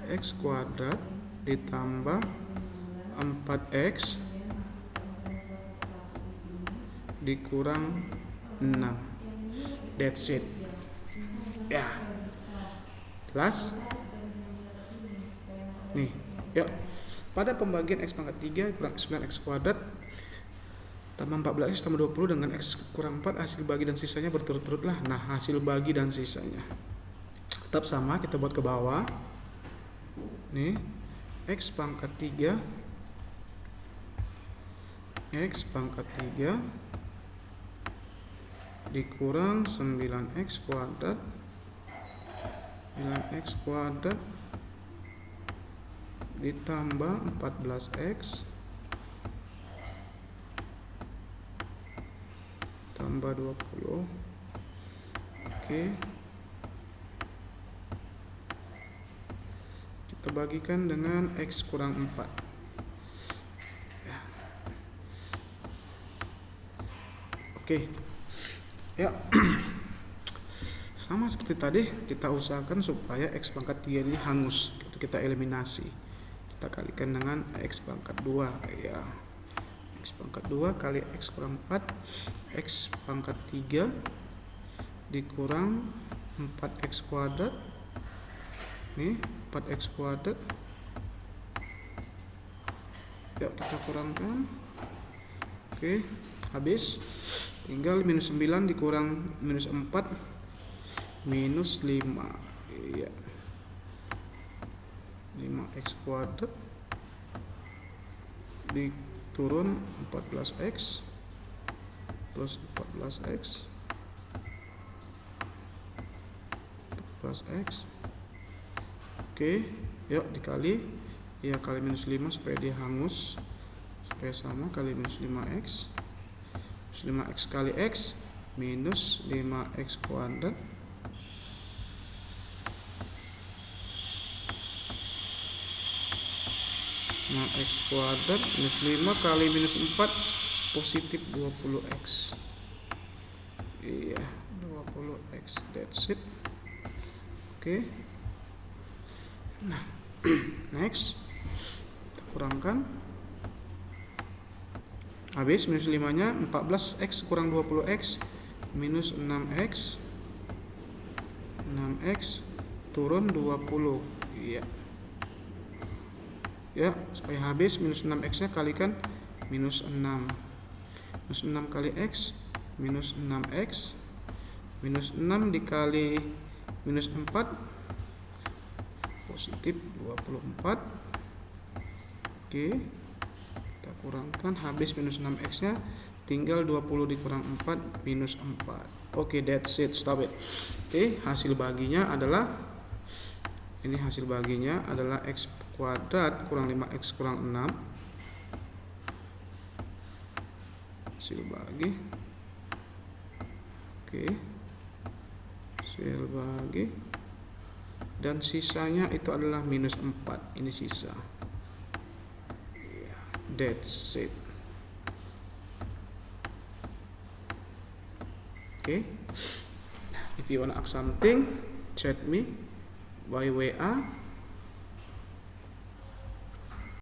A: x kuadrat ditambah 4x dikurang 6. That's it. Ya. Jelas? Nih, yuk. Pada pembagian x pangkat 3 kurang 9x kuadrat tambah 14x tambah 20 dengan x kurang 4, hasil bagi dan sisanya berturut-turut lah. Nah, hasil bagi dan sisanya tetap sama, kita buat ke bawah. Nih, x pangkat 3 dikurang 9x kuadrat ditambah 14x tambah 20. Oke. Kita bagikan dengan x kurang 4. Ya. Oke. Ya. Sama seperti tadi, kita usahakan supaya x pangkat 3 ini hangus. Kita eliminasi. Kita kalikan dengan x pangkat 2 ya. X pangkat 2 kali x kurang 4, x pangkat 3 dikurang 4x kuadrat. Nih, 4x kuadrat. Yuk kita kurangkan. Oke, habis. Tinggal minus 9 dikurang minus 4 minus 5. Iya. 5x kuadrat diturun 14x plus 14x Oke, yuk dikali. Ya, kali minus 5 supaya dia hangus, supaya sama, kali minus 5x 5x kali x minus 5x kuadrat x kuadrat minus 5 kali minus 4 positif 20x. Iya, 20x. That's it. Oke. Nah, next kita kurangkan. Habis minus 5 nya 14x kurang 20x minus 6x turun 20. Iya. Ya, supaya habis minus 6x nya kalikan minus 6. Minus 6 kali x minus 6x minus 6 dikali minus 4 positif 24. Oke, kita kurangkan, habis minus 6x nya tinggal 20 dikurang 4 minus 4. Oke, that's it, stop it. Oke, hasil baginya adalah Ini hasil baginya adalah X kuadrat kurang 5X kurang 6. Hasil bagi. Oke. Hasil bagi. Dan sisanya itu adalah minus 4. Ini sisa. That's it. Okay. If you wanna ask something, chat me by WA